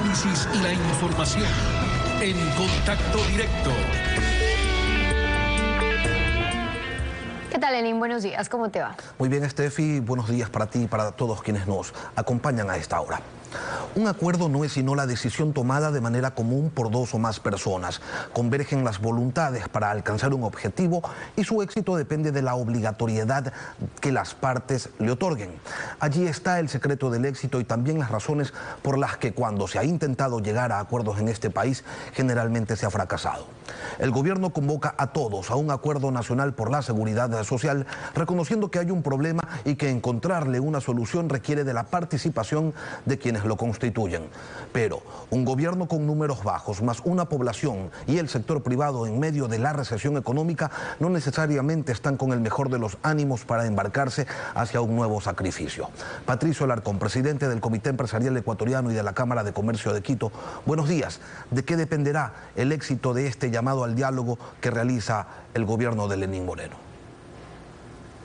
análisis y la información. En Contacto Directo. ¿Qué tal, Lenin? Buenos días, ¿cómo te va? Muy bien, Steffi, buenos días para ti y para todos quienes nos acompañan a esta hora. Un acuerdo no es sino la decisión tomada de manera común por dos o más personas. Convergen las voluntades para alcanzar un objetivo y su éxito depende de la obligatoriedad que las partes le otorguen. Allí está el secreto del éxito y también las razones por las que cuando se ha intentado llegar a acuerdos en este país, generalmente se ha fracasado. El gobierno convoca a todos a un acuerdo nacional por la seguridad social, reconociendo que hay un problema y que encontrarle una solución requiere de la participación de quienes lo constituyen. Pero un gobierno con números bajos, más una población y el sector privado en medio de la recesión económica, no necesariamente están con el mejor de los ánimos para embarcarse hacia un nuevo sacrificio. Patricio Alarcón, presidente del Comité Empresarial Ecuatoriano y de la Cámara de Comercio de Quito, buenos días. ¿De qué dependerá el éxito de este llamado al diálogo que realiza el gobierno de Lenín Moreno?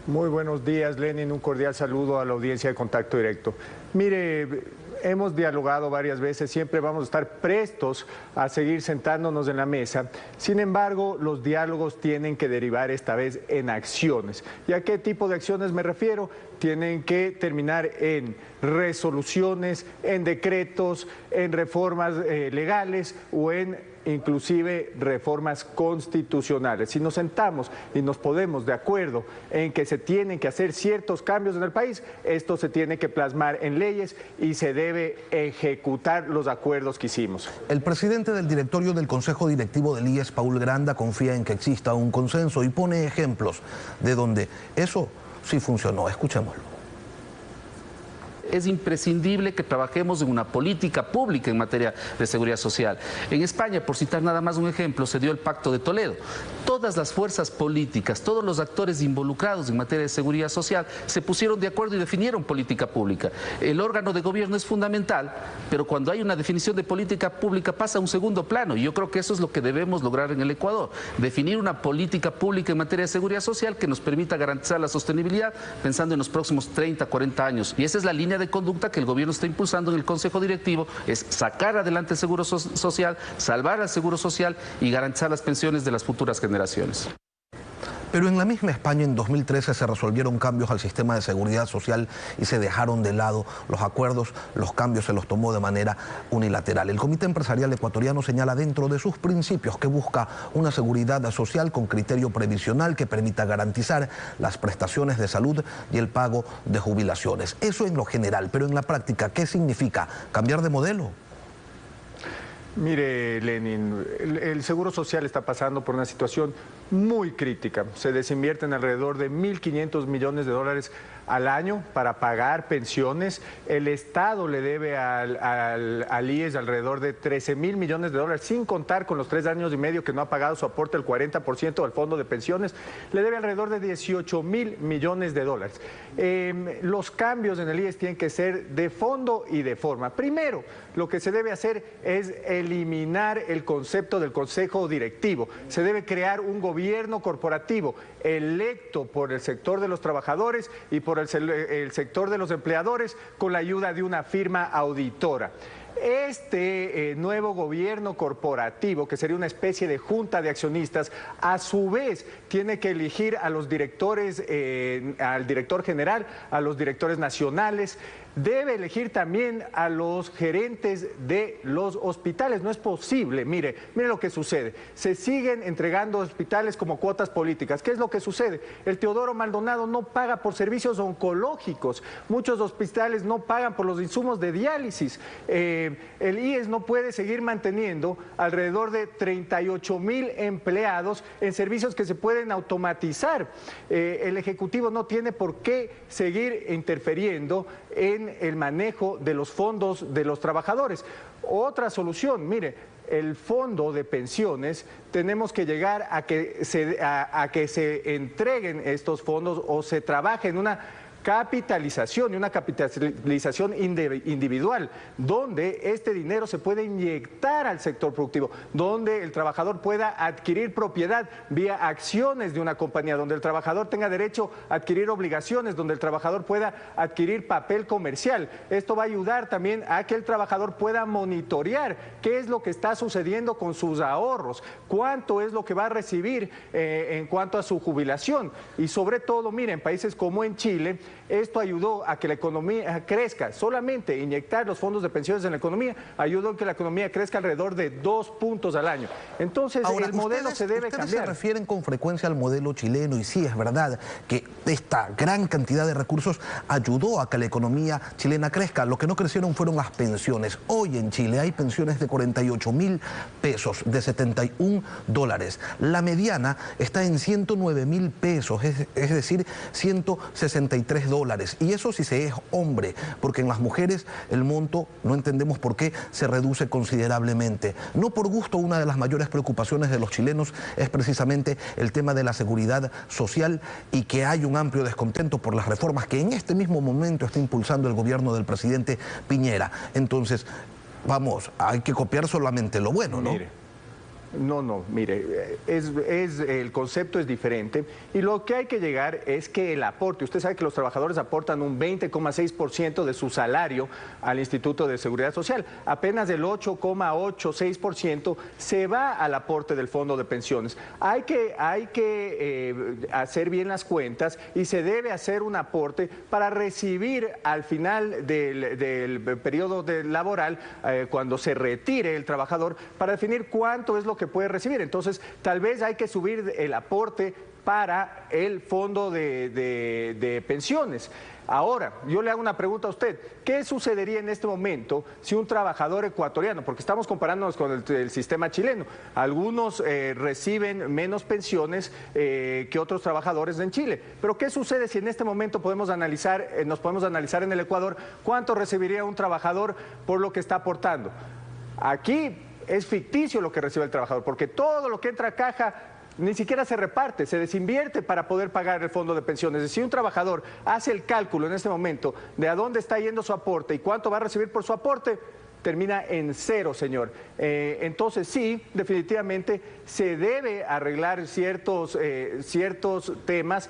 Muy buenos días, Lenin. Un cordial saludo a la audiencia de Contacto Directo. Mire, hemos dialogado varias veces, siempre vamos a estar prestos a seguir sentándonos en la mesa. Sin embargo, los diálogos tienen que derivar esta vez en acciones. ¿Y a qué tipo de acciones me refiero? Tienen que terminar en resoluciones, en decretos, en reformas legales o en inclusive reformas constitucionales. Si nos sentamos y nos ponemos de acuerdo en que se tienen que hacer ciertos cambios en el país, esto se tiene que plasmar en leyes y se debe ejecutar los acuerdos que hicimos. El presidente del directorio del Consejo Directivo del IES, Paul Granda, confía en que exista un consenso y pone ejemplos de donde eso sí funcionó. Escuchémoslo. Es imprescindible que trabajemos en una política pública en materia de seguridad social. En España, por citar nada más un ejemplo, se dio el Pacto de Toledo. Todas las fuerzas políticas, todos los actores involucrados en materia de seguridad social se pusieron de acuerdo y definieron política pública. El órgano de gobierno es fundamental, pero cuando hay una definición de política pública pasa a un segundo plano y yo creo que eso es lo que debemos lograr en el Ecuador. Definir una política pública en materia de seguridad social que nos permita garantizar la sostenibilidad pensando en los próximos 30, 40 años. Y esa es la línea de conducta que el gobierno está impulsando en el Consejo Directivo, es sacar adelante el seguro social, salvar al seguro social y garantizar las pensiones de las futuras generaciones. Pero en la misma España en 2013 se resolvieron cambios al sistema de seguridad social y se dejaron de lado los acuerdos, los cambios se los tomó de manera unilateral. El Comité Empresarial Ecuatoriano señala dentro de sus principios que busca una seguridad social con criterio previsional que permita garantizar las prestaciones de salud y el pago de jubilaciones. Eso en lo general, pero en la práctica, ¿qué significa cambiar de modelo? Mire, Lenin, el Seguro Social está pasando por una situación muy crítica. Se desinvierten alrededor de 1.500 millones de dólares al año para pagar pensiones. El Estado le debe al IES alrededor de 13.000 millones de dólares, sin contar con los 3 años y medio que no ha pagado su aporte, el 40% al fondo de pensiones. Le debe alrededor de 18.000 millones de dólares. Los cambios en el IES tienen que ser de fondo y de forma. Primero, lo que se debe hacer es eliminar el concepto del Consejo Directivo. Se debe crear un gobierno corporativo electo por el sector de los trabajadores y por el sector de los empleadores con la ayuda de una firma auditora. Este nuevo gobierno corporativo, que sería una especie de junta de accionistas, a su vez tiene que elegir a los directores, al director general, a los directores nacionales, debe elegir también a los gerentes de los hospitales. No es posible, mire lo que sucede. Se siguen entregando hospitales como cuotas políticas. ¿Qué es lo que sucede? El Teodoro Maldonado no paga por servicios oncológicos. Muchos hospitales no pagan por los insumos de diálisis. El IES no puede seguir manteniendo alrededor de 38.000 empleados en servicios que se pueden automatizar. El Ejecutivo no tiene por qué seguir interfiriendo en el manejo de los fondos de los trabajadores. Otra solución, mire, el fondo de pensiones, tenemos que llegar a que se entreguen estos fondos o se trabaje en una capitalización y una capitalización individual, donde este dinero se puede inyectar al sector productivo, donde el trabajador pueda adquirir propiedad vía acciones de una compañía, donde el trabajador tenga derecho a adquirir obligaciones, donde el trabajador pueda adquirir papel comercial. Esto va a ayudar también a que el trabajador pueda monitorear qué es lo que está sucediendo con sus ahorros, cuánto es lo que va a recibir en cuanto a su jubilación. Y sobre todo, miren, en países como en Chile, esto ayudó a que la economía crezca. Solamente inyectar los fondos de pensiones en la economía ayudó a que la economía crezca alrededor de 2 puntos al año. Entonces, ahora, el modelo se debe cambiar. Ustedes se refieren con frecuencia al modelo chileno, y sí, es verdad que esta gran cantidad de recursos ayudó a que la economía chilena crezca. Lo que no crecieron fueron las pensiones. Hoy en Chile hay pensiones de 48.000 pesos, de 71 dólares. La mediana está en 109.000 pesos, es decir, 163 dólares. Y eso si se es hombre, porque en las mujeres el monto, no entendemos por qué, se reduce considerablemente. No por gusto, una de las mayores preocupaciones de los chilenos es precisamente el tema de la seguridad social, y que hay un amplio descontento por las reformas que en este mismo momento está impulsando el gobierno del presidente Piñera. Entonces, vamos, hay que copiar solamente lo bueno, ¿no? Mire, el concepto es diferente, y lo que hay que llegar es que el aporte, usted sabe que los trabajadores aportan un 20,6% de su salario al Instituto de Seguridad Social, apenas el 8,86% se va al aporte del fondo de pensiones. Hay que hacer bien las cuentas, y se debe hacer un aporte para recibir al final del periodo laboral, cuando se retire el trabajador, para definir cuánto es lo que puede recibir. Entonces, tal vez hay que subir el aporte para el fondo de pensiones. Ahora, yo le hago una pregunta a usted. ¿Qué sucedería en este momento si un trabajador ecuatoriano, porque estamos comparándonos con el sistema chileno, algunos reciben menos pensiones que otros trabajadores en Chile, pero qué sucede si en este momento nos podemos analizar en el Ecuador cuánto recibiría un trabajador por lo que está aportando? Aquí es ficticio lo que recibe el trabajador, porque todo lo que entra a caja ni siquiera se reparte, se desinvierte para poder pagar el fondo de pensiones. Es decir, un trabajador hace el cálculo en este momento de a dónde está yendo su aporte y cuánto va a recibir por su aporte, termina en cero, señor. Entonces sí, definitivamente se debe arreglar ciertos temas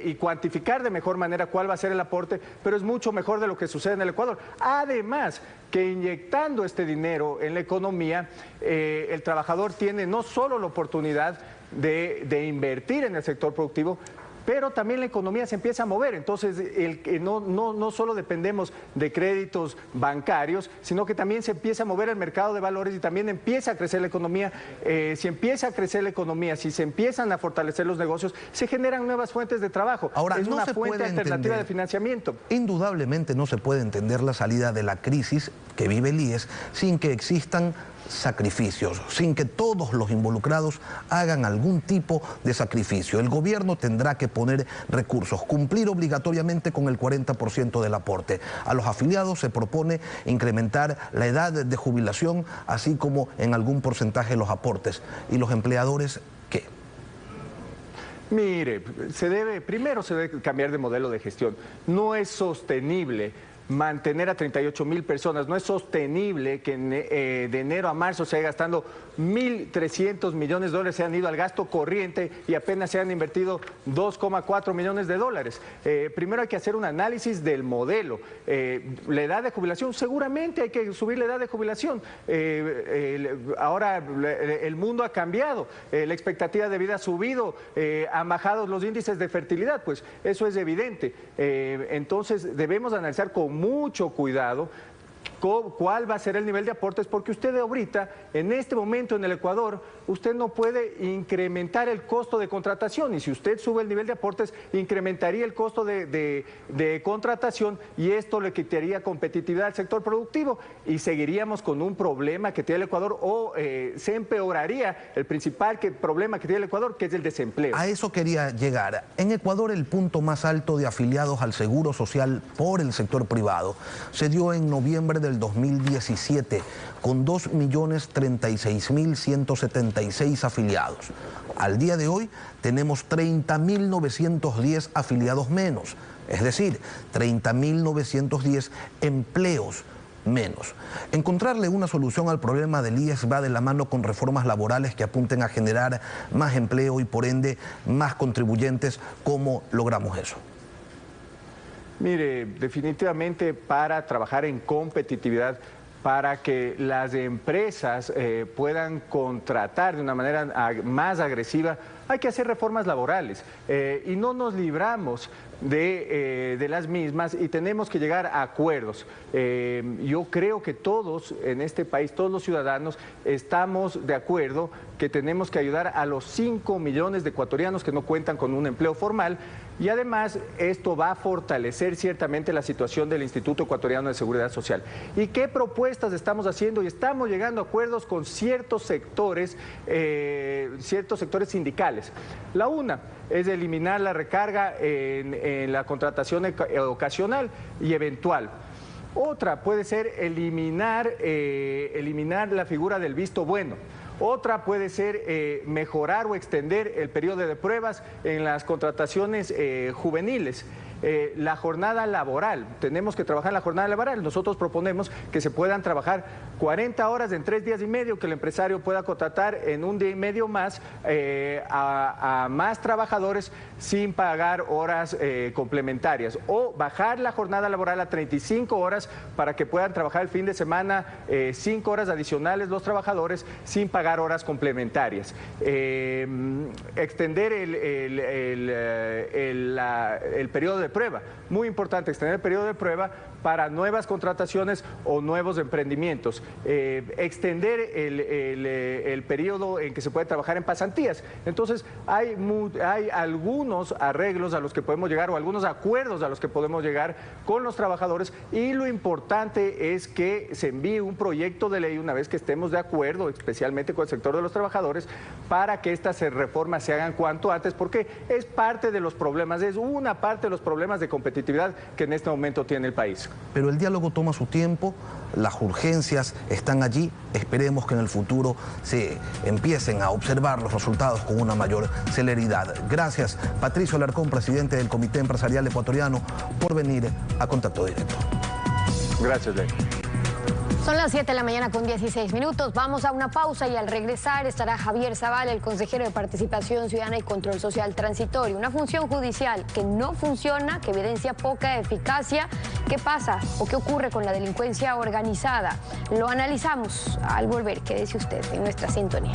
y cuantificar de mejor manera cuál va a ser el aporte, pero es mucho mejor de lo que sucede en el Ecuador. Además, que inyectando este dinero en la economía, el trabajador tiene no solo la oportunidad de invertir en el sector productivo, pero también la economía se empieza a mover. Entonces, no solo dependemos de créditos bancarios, sino que también se empieza a mover el mercado de valores y también empieza a crecer la economía. Si empieza a crecer la economía, si se empiezan a fortalecer los negocios, se generan nuevas fuentes de trabajo. Ahora, es una fuente alternativa de financiamiento. Indudablemente no se puede entender la salida de la crisis que vive el IES sin que existan sacrificios, sin que todos los involucrados hagan algún tipo de sacrificio. El gobierno tendrá que poner recursos, cumplir obligatoriamente con el 40% del aporte. A los afiliados se propone incrementar la edad de jubilación, así como en algún porcentaje los aportes. ¿Y los empleadores qué? Mire, primero se debe cambiar de modelo de gestión. No es sostenible mantener a 38.000 personas, no es sostenible que de enero a marzo se haya gastando 1.300 millones de dólares, se han ido al gasto corriente y apenas se han invertido 2,4 millones de dólares. Primero hay que hacer un análisis del modelo. La edad de jubilación, seguramente hay que subir la edad de jubilación. Ahora el mundo ha cambiado, la expectativa de vida ha subido, han bajado los índices de fertilidad, pues eso es evidente. Entonces debemos analizar con mucho cuidado cuál va a ser el nivel de aportes, porque usted ahorita, en este momento en el Ecuador, usted no puede incrementar el costo de contratación, y si usted sube el nivel de aportes, incrementaría el costo de contratación, y esto le quitaría competitividad al sector productivo, y seguiríamos con un problema que tiene el Ecuador, o se empeoraría el principal problema que tiene el Ecuador, que es el desempleo. A eso quería llegar. En Ecuador, el punto más alto de afiliados al Seguro Social por el sector privado se dio en noviembre del 2017, con 2.036.176 afiliados. Al día de hoy tenemos 30.910 afiliados menos. es decir, 30.910 empleos menos. Encontrarle una solución al problema del IES va de la mano con reformas laborales que apunten a generar más empleo y por ende más contribuyentes. ¿Cómo logramos eso? Mire, definitivamente para trabajar en competitividad, para que las empresas puedan contratar de una manera más agresiva, hay que hacer reformas laborales y no nos libramos de las mismas y tenemos que llegar a acuerdos. Yo creo que todos en este país, todos los ciudadanos, estamos de acuerdo que tenemos que ayudar a los 5 millones de ecuatorianos que no cuentan con un empleo formal y además esto va a fortalecer ciertamente la situación del Instituto Ecuatoriano de Seguridad Social. ¿Y qué propuestas estamos haciendo? Y estamos llegando a acuerdos con ciertos sectores sindicales. La una es eliminar la recarga en la contratación ocasional y eventual. Otra puede ser eliminar la figura del visto bueno. Otra puede ser mejorar o extender el periodo de pruebas en las contrataciones juveniles. La jornada laboral, tenemos que trabajar la jornada laboral. Nosotros proponemos que se puedan trabajar 40 horas en 3 días y medio, que el empresario pueda contratar en un día y medio más a más trabajadores sin pagar horas complementarias, o bajar la jornada laboral a 35 horas para que puedan trabajar el fin de semana 5 horas adicionales los trabajadores sin pagar horas complementarias. Extender el periodo de prueba, muy importante, extender el periodo de prueba para nuevas contrataciones o nuevos emprendimientos. Extender el periodo en que se puede trabajar en pasantías. Entonces, hay algunos arreglos a los que podemos llegar o algunos acuerdos a los que podemos llegar con los trabajadores, y lo importante es que se envíe un proyecto de ley una vez que estemos de acuerdo, especialmente con el sector de los trabajadores, para que estas reformas se hagan cuanto antes, porque es parte de los problemas, es una parte de los problemas de competitividad que en este momento tiene el país. Pero el diálogo toma su tiempo, las urgencias están allí, esperemos que en el futuro se empiecen a observar los resultados con una mayor celeridad. Gracias, Patricio Alarcón, presidente del Comité Empresarial Ecuatoriano, por venir a Contacto Directo. Gracias, Ley. Son las 7 de la mañana con 16 minutos. Vamos a una pausa y al regresar estará Javier Zavala, el consejero de Participación Ciudadana y Control Social Transitorio. Una función judicial que no funciona, que evidencia poca eficacia. ¿Qué pasa o qué ocurre con la delincuencia organizada? Lo analizamos al volver. Quédese usted en nuestra sintonía.